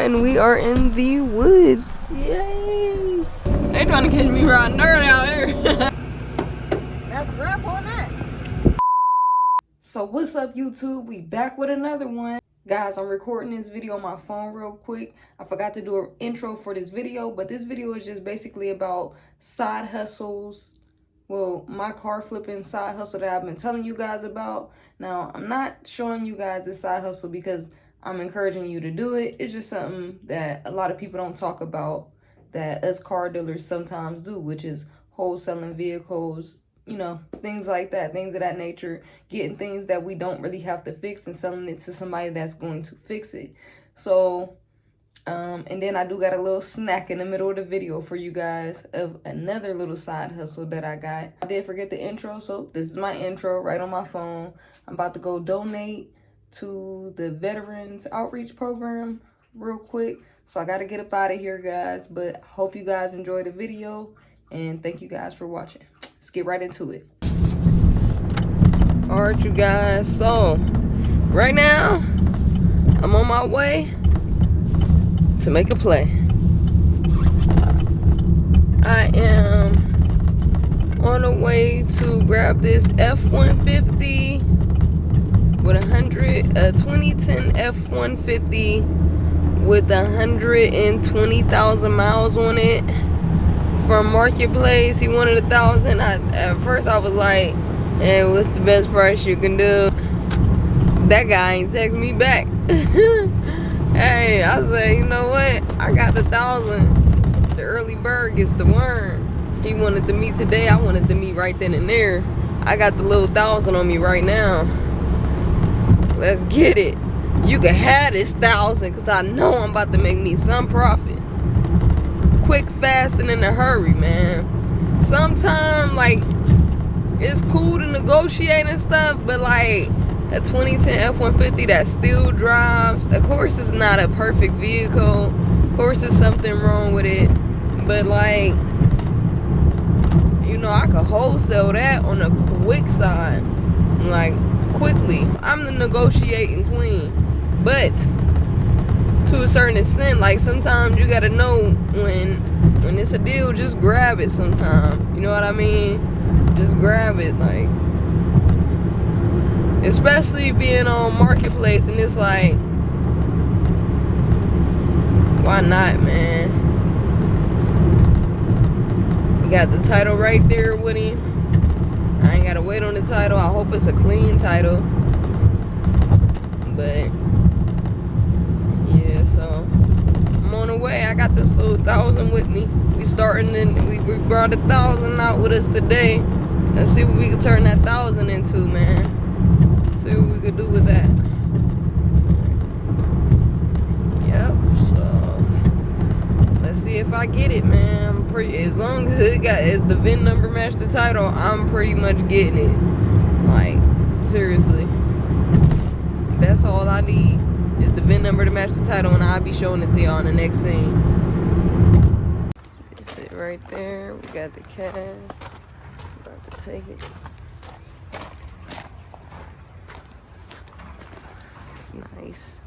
And we are in the woods. Yay! They trying to catch me riding dirt out here. That's rap on that. So what's up, YouTube? We back with another one. Guys, I'm recording this video on my phone real quick. I forgot to do an intro for this video, but this video is just basically about side hustles. Well, my car flipping side hustle that I've been telling you guys about. Now, I'm not showing you guys this side hustle because I'm encouraging you to do it. It's just something that a lot of people don't talk about that us car dealers sometimes do, which is wholesaling vehicles, you know, things like that, things of that nature, getting things that we don't really have to fix and selling it to somebody that's going to fix it. So, and then I do got a little snack in the middle of the video for you guys of another little side hustle that I got. I did forget the intro, so this is my intro right on my phone. I'm about to go donate to the Veterans Outreach Program real quick. So I got to get up out of here, guys. But hope you guys enjoy the video. And thank you guys for watching. Let's get right into it. All right, you guys. So right now, I'm on my way to make a play. I am on the way to grab this F-150 with a 2010 F-150 with 120,000 miles on it from Marketplace. He wanted 1,000. At first I was like, hey, what's the best price you can do? That guy ain't text me back. Hey, I said, you know what? I got the 1,000. The early bird gets the worm. He wanted to meet today. I wanted to meet right then and there. I got the little 1,000 on me right now. Let's get it. You can have this 1,000 because I know I'm about to make me some profit. Quick, fast, and in a hurry, man. Sometimes, like, it's cool to negotiate and stuff, but, like, a 2010 F-150 that still drives, of course, it's not a perfect vehicle. Of course, there's something wrong with it. But, like, you know, I could wholesale that on the quick side. Like, quickly. I'm the negotiating queen, but to a certain extent, like sometimes you gotta know when it's a deal, just grab it sometime, you know what I mean? Just grab it, like, especially being on Marketplace, and it's like, why not, man? You got the title right there with him. I ain't gotta wait on the title. I hope it's a clean title. But yeah, so I'm on the way. I got this little 1,000 with me. We starting in, we brought 1,000 out with us today. Let's see what we can turn that 1,000 into, man. See what we could do with that. Yep, so let's see if I get it, man. I'm pretty, as long as as the VIN number match the title, I'm pretty much getting it. Like, seriously. That's all I need is the VIN number to match the title, and I'll be showing it to y'all in the next scene. It's it right there. We got the cash. About to take it. Nice.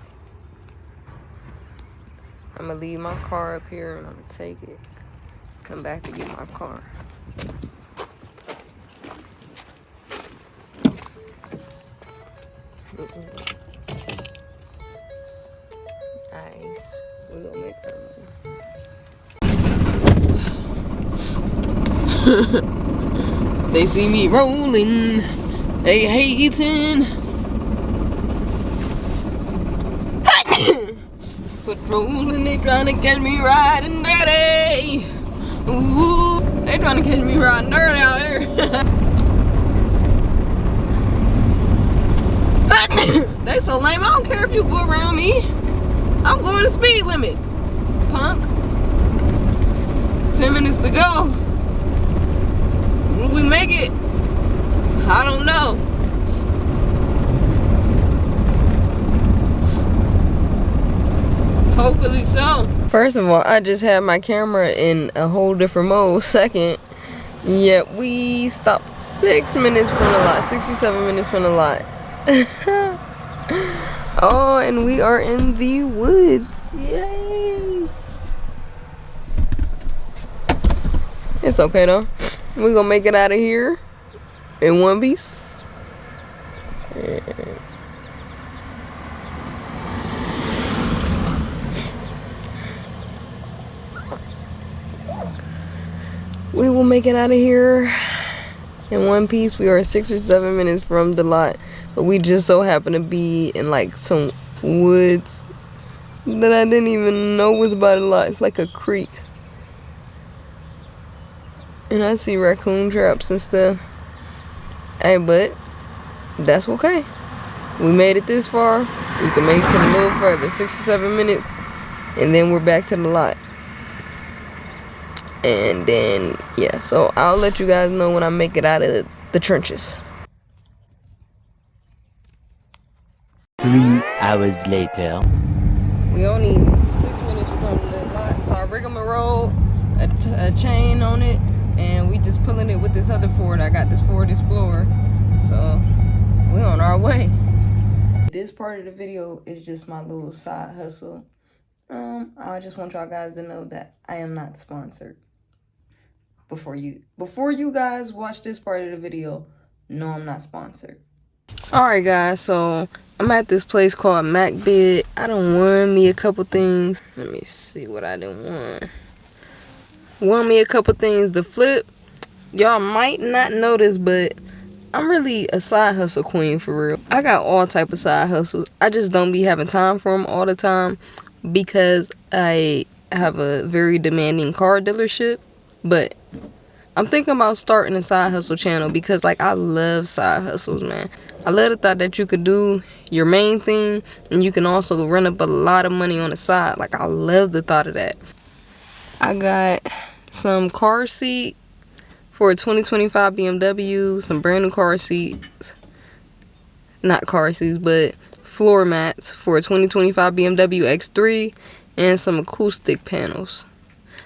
I'm gonna leave my car up here and I'm gonna take it. Come back to get my car. Nice. We're gonna make that move. They see me rolling. They hating. Patrolling, they trying to catch me riding dirty. Ooh, they trying to catch me riding dirty out here. They so lame. I don't care if you go around me. I'm going the speed limit, punk. 10 minutes to go. Will we make it? I don't know. Hopefully so. First of all, I just had my camera in a whole different mode. Second, yet we stopped 6 minutes from the lot. 6 or 7 minutes from the lot. Oh, and we are in the woods. Yay! It's okay though. We're gonna make it out of here in one piece. We will make it out of here in one piece. We are 6 or 7 minutes from the lot, but we just so happen to be in like some woods that I didn't even know was by the lot. It's like a creek, and I see raccoon traps and stuff. Hey, but that's okay. We made it this far. We can make it a little further, 6 or 7 minutes, and then we're back to the lot. And then, yeah, so I'll let you guys know when I make it out of the trenches. 3 hours later. We only 6 minutes from the lot, so I rigmarole, a chain on it, and we just pulling it with this other Ford. I got this Ford Explorer, so we on our way. This part of the video is just my little side hustle. I just want y'all guys to know that I am not sponsored. Before you guys watch this part of the video, no, I'm not sponsored. Alright guys, so I'm at this place called MacB. I done won me a couple things. Let me see what I done won. Won me a couple things to flip. Y'all might not notice, but I'm really a side hustle queen for real. I got all type of side hustles. I just don't be having time for them all the time because I have a very demanding car dealership. But I'm thinking about starting a side hustle channel because, like, I love side hustles, man. I love the thought that you could do your main thing and you can also run up a lot of money on the side. Like, I love the thought of that. I got some car seat for a 2025 BMW, some brand new car seats. Not car seats, but floor mats for a 2025 BMW X3 and some acoustic panels.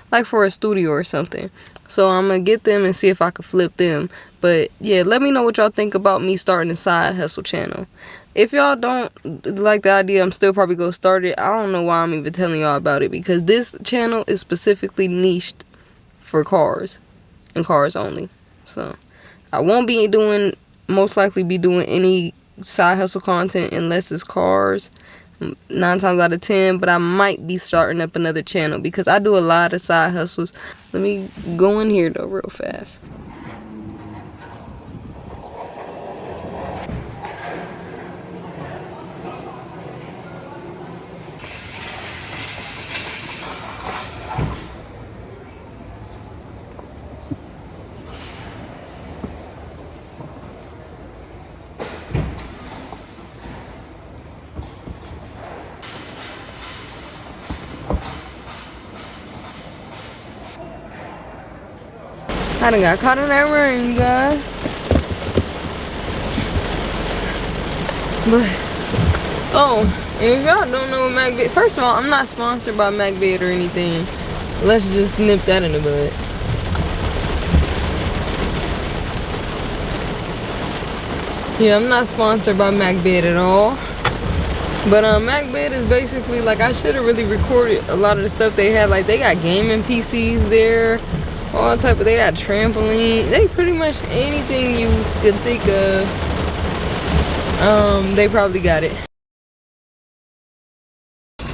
Like for a studio or something. So I'm gonna get them and see if I can flip them. But yeah, let me know what y'all think about me starting a side hustle channel. If y'all don't like the idea, I'm still probably gonna start it. I don't know why I'm even telling y'all about it, because this channel is specifically niched for cars and cars only. So I won't be doing, most likely be doing any side hustle content unless it's cars. 9 times out of 10, but I might be starting up another channel because I do a lot of side hustles. Let me go in here though real fast. I done got caught in that rain, you guys. But, oh, and if y'all don't know what MacB, first of all, I'm not sponsored by MacB or anything. Let's just nip that in the bud. Yeah, I'm not sponsored by MacB at all. But MacB is basically, like, I should have really recorded a lot of the stuff they had. Like, they got gaming PCs there. All type of, they got trampoline. They pretty much anything you could think of. They probably got it. Yeah.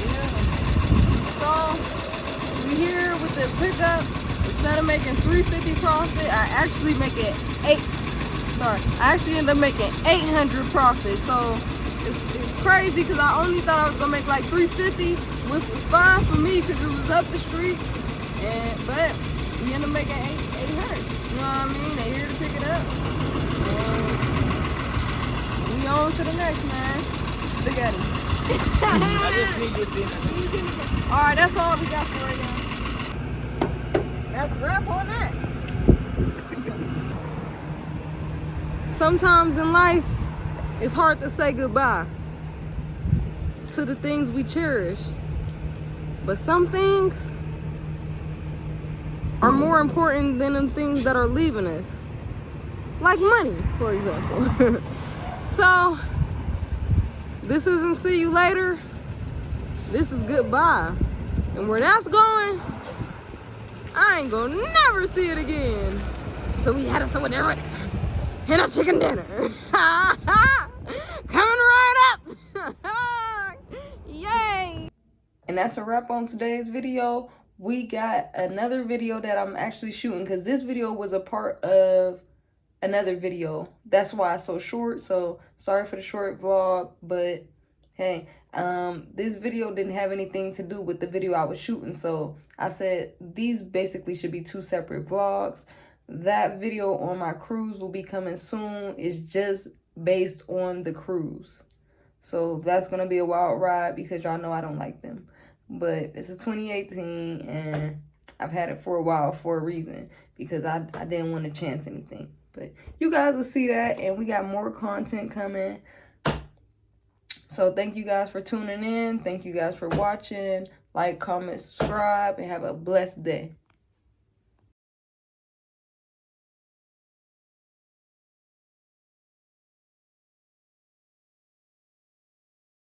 So we here with the pickup. Instead of making $350 profit, I actually make it I actually end up making $800 profit. So it's crazy because I only thought I was gonna make like $350, which was fine for me because it was up the street. But we end up making 800. You know what I mean? They here to pick it up. We on to the next, man. Look at him. I just need to see. Alright, that's all we got for right now. That's a wrap on that. Sometimes in life, it's hard to say goodbye to the things we cherish. But some things are more important than them things that are leaving us. Like money, for example. So, this isn't see you later. This is goodbye. And where that's going, I ain't gonna never see it again. So we had us over there and a chicken dinner. Coming right up. Yay. And that's a wrap on today's video. We got another video that I'm actually shooting because this video was a part of another video. That's why it's so short. So sorry for the short vlog, but hey, this video didn't have anything to do with the video I was shooting. So I said these basically should be two separate vlogs. That video on my cruise will be coming soon. It's just based on the cruise. So that's going to be a wild ride because y'all know I don't like them. But it's a 2018 and I've had it for a while for a reason because I didn't want to chance anything. But you guys will see that, and we got more content coming. So thank you guys for tuning in. Thank you guys for watching. Like, comment, subscribe, and have a blessed day.